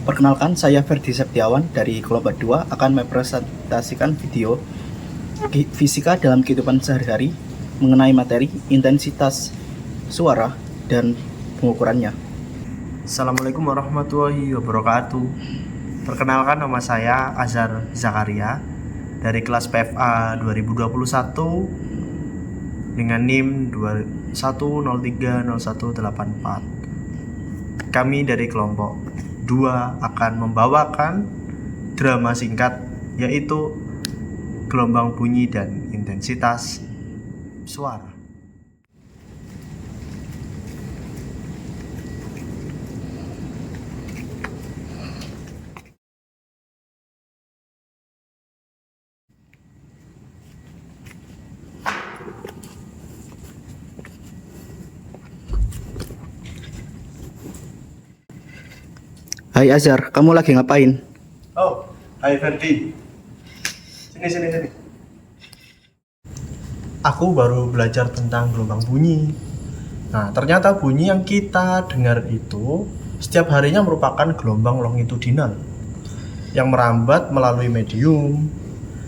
Perkenalkan, saya Ferdi Septiawan dari kelompok 2 akan mempresentasikan video fisika dalam kehidupan sehari-hari mengenai materi, intensitas suara, dan pengukurannya. Assalamualaikum warahmatullahi wabarakatuh. Perkenalkan, nama saya Azhar Zakaria dari kelas PFA 2021 dengan NIM 21030184. Kami dari kelompok 2 akan membawakan drama singkat yaitu gelombang bunyi dan intensitas suara. Hai Azhar, kamu lagi ngapain? Oh, hai Ferdi. Sini. Aku baru belajar tentang gelombang bunyi. Nah, ternyata bunyi yang kita dengar itu setiap harinya merupakan gelombang longitudinal yang merambat melalui medium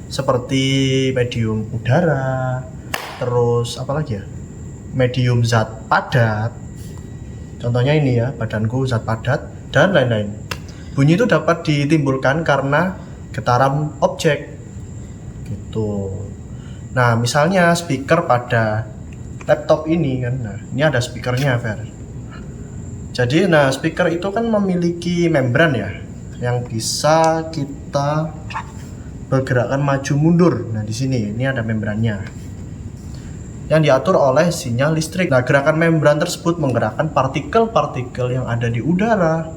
seperti medium udara, terus apa lagi ya? Medium zat padat. Contohnya ini ya, badanku zat padat dan lain-lain. Bunyi itu dapat ditimbulkan karena getaran objek gitu. Nah, misalnya speaker pada laptop ini kan. Nah, ini ada speakernya, Fer. Jadi, speaker itu kan memiliki membran ya yang bisa kita bergerakan maju mundur. Nah, di sini ini ada membrannya yang diatur oleh sinyal listrik. Nah, gerakan membran tersebut menggerakkan partikel-partikel yang ada di udara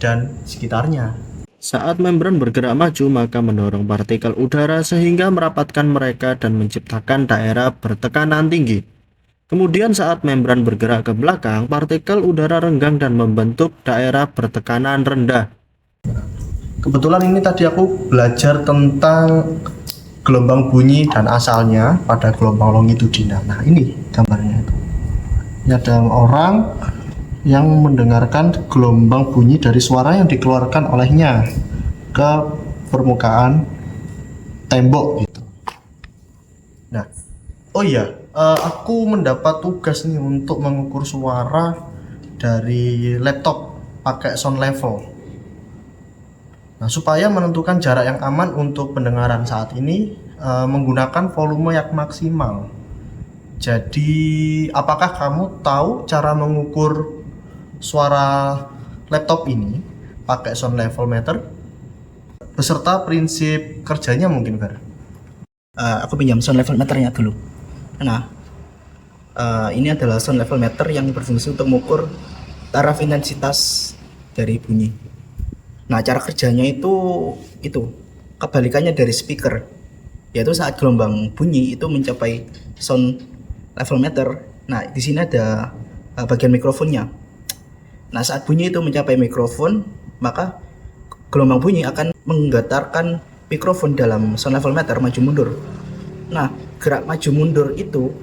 dan sekitarnya. Saat membran bergerak maju, maka mendorong partikel udara sehingga merapatkan mereka dan menciptakan daerah bertekanan tinggi. Kemudian saat membran bergerak ke belakang, partikel udara renggang dan membentuk daerah bertekanan rendah. Kebetulan ini tadi aku belajar tentang gelombang bunyi dan asalnya pada gelombang longitudinal. Nah, ini gambarnya itu. Ini ada orang yang mendengarkan gelombang bunyi dari suara yang dikeluarkan olehnya ke permukaan tembok gitu. Nah, oh iya, aku mendapat tugas nih untuk mengukur suara dari laptop pakai sound level. Nah, supaya menentukan jarak yang aman untuk pendengaran saat ini menggunakan volume yang maksimal. Jadi, apakah kamu tahu cara mengukur suara laptop ini pakai sound level meter beserta prinsip kerjanya mungkin, Fer? Aku pinjam sound level meternya dulu. Nah, ini adalah sound level meter yang berfungsi untuk mengukur taraf intensitas dari bunyi. Nah, cara kerjanya itu kebalikannya dari speaker, yaitu saat gelombang bunyi itu mencapai sound level meter. Nah, di sini ada bagian mikrofonnya. Nah, saat bunyi itu mencapai mikrofon, maka gelombang bunyi akan menggetarkan mikrofon dalam sound level meter maju mundur. Nah, gerak maju mundur itu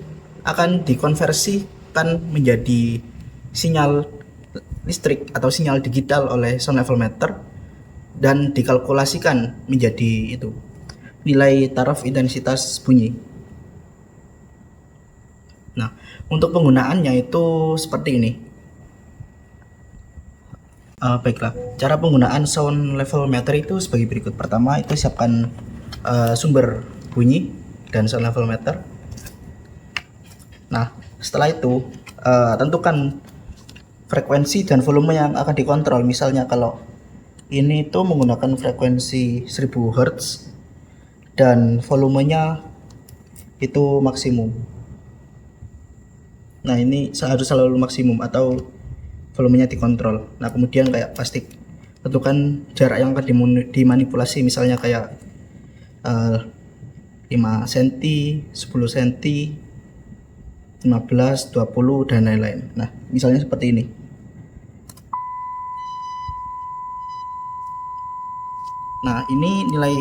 akan dikonversikan menjadi sinyal listrik atau sinyal digital oleh sound level meter dan dikalkulasikan menjadi nilai taraf intensitas bunyi. Nah, untuk penggunaannya itu seperti ini. Baiklah, cara penggunaan sound level meter itu sebagai berikut. Pertama, itu siapkan sumber bunyi dan sound level meter. Nah, setelah itu tentukan frekuensi dan volume yang akan dikontrol. Misalnya kalau ini itu menggunakan frekuensi 1000 Hz dan volumenya itu maksimum. Nah, ini harus selalu maksimum atau volumenya dikontrol. Nah, kemudian kayak plastik, tentukan jarak yang akan dimanipulasi, misalnya kayak 5 cm, 10 cm, 15, 20 dan lain-lain. Nah, misalnya seperti ini. Nah, ini nilai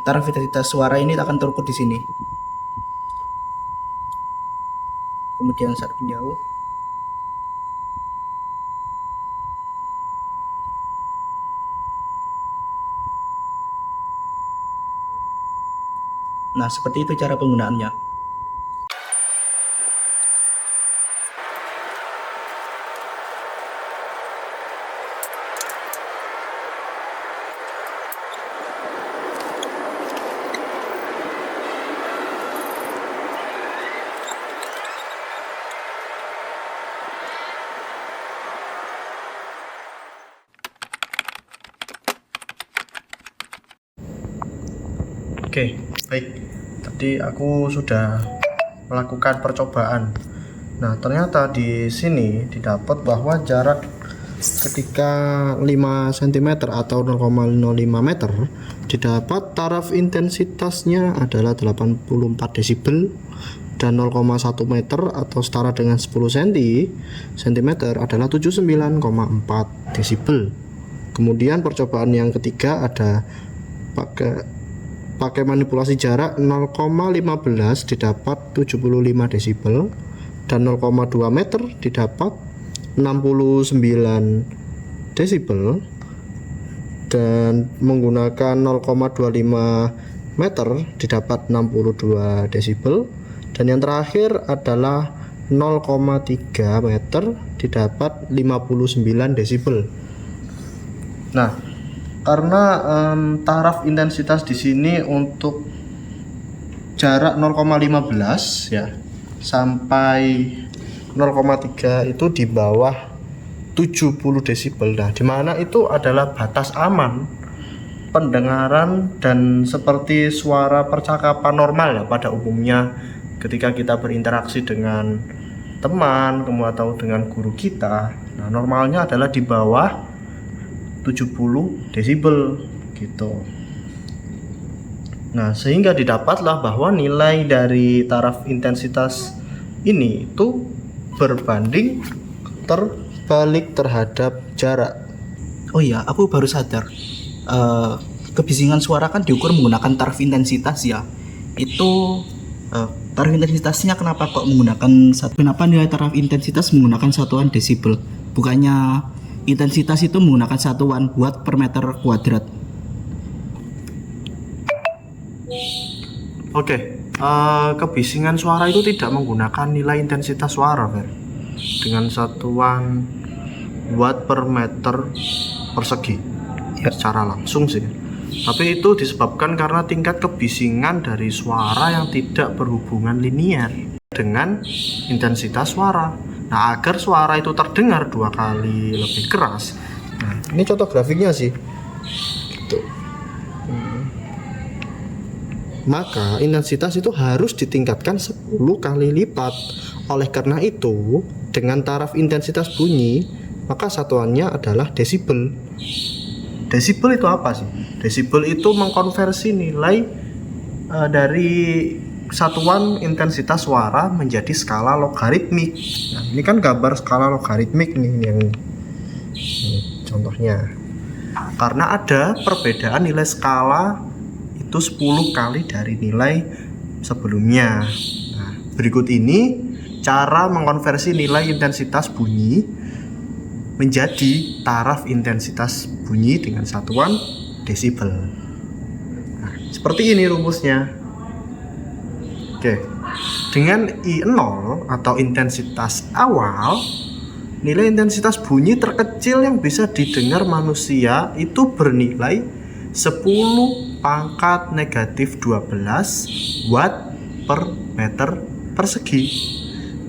taraf intensitas suara ini akan terukur di sini. Kemudian saat menjauh, Nah, seperti itu cara penggunaannya. Oke, baik. Tadi aku sudah melakukan percobaan. Nah, ternyata di sini didapat bahwa jarak ketika 5 cm atau 0,05 meter didapat taraf intensitasnya adalah 84 desibel dan 0,1 meter atau setara dengan 10 cm adalah 79,4 desibel. Kemudian percobaan yang ketiga ada pakai manipulasi jarak 0,15 didapat 75 desibel dan 0,2 meter didapat 69 desibel dan menggunakan 0,25 meter didapat 62 desibel dan yang terakhir adalah 0,3 meter didapat 59 desibel. Nah, karena taraf intensitas di sini untuk jarak 0,15 ya sampai 0,3 itu di bawah 70 desibel. Nah, di mana itu adalah batas aman pendengaran dan seperti suara percakapan normal ya pada umumnya ketika kita berinteraksi dengan teman atau dengan guru kita. Nah, normalnya adalah di bawah 70 desibel gitu. Nah, sehingga didapatlah bahwa nilai dari taraf intensitas ini itu berbanding terbalik terhadap jarak. Oh iya, aku baru sadar. Kebisingan suara kan diukur menggunakan taraf intensitas ya. Itu taraf intensitasnya kenapa nilai taraf intensitas menggunakan satuan desibel? Bukannya intensitas itu menggunakan satuan watt per meter kuadrat. Oke, kebisingan suara itu tidak menggunakan nilai intensitas suara, Fer, dengan satuan watt per meter persegi ya, secara langsung sih. Tapi itu disebabkan karena tingkat kebisingan dari suara yang tidak berhubungan linier dengan intensitas suara. Nah, agar suara itu terdengar 2 kali lebih keras. Nah, ini contoh grafiknya sih. Gitu. Maka intensitas itu harus ditingkatkan 10 kali lipat. Oleh karena itu, dengan taraf intensitas bunyi, maka satuannya adalah desibel. Desibel itu apa sih? Desibel itu mengkonversi nilai dari satuan intensitas suara menjadi skala logaritmik. Nah, ini kan gambar skala logaritmik nih yang contohnya. Karena ada perbedaan nilai skala itu 10 kali dari nilai sebelumnya. Nah, berikut ini cara mengkonversi nilai intensitas bunyi menjadi taraf intensitas bunyi dengan satuan desibel. Nah, seperti ini rumusnya. Oke, dengan I0 atau intensitas awal, nilai intensitas bunyi terkecil yang bisa didengar manusia itu bernilai 10 pangkat negatif 12 watt per meter persegi.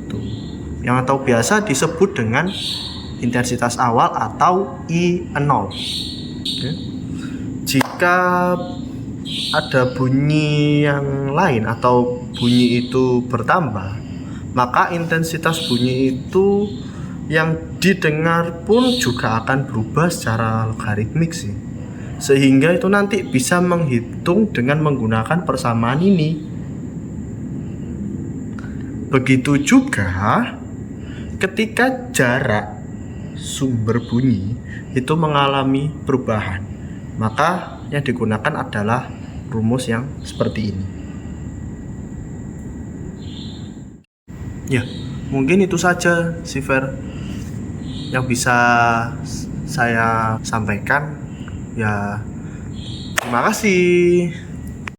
Tuh, yang atau biasa disebut dengan intensitas awal atau I0. Oke. Jika ada bunyi yang lain atau bunyi itu bertambah, maka intensitas bunyi itu yang didengar pun juga akan berubah secara logaritmik sih. Sehingga itu nanti bisa menghitung dengan menggunakan persamaan ini. Begitu juga ketika jarak sumber bunyi itu mengalami perubahan, maka yang digunakan adalah rumus yang seperti ini. Ya, mungkin itu saja sih, Fer, yang bisa saya sampaikan. Ya, terima kasih.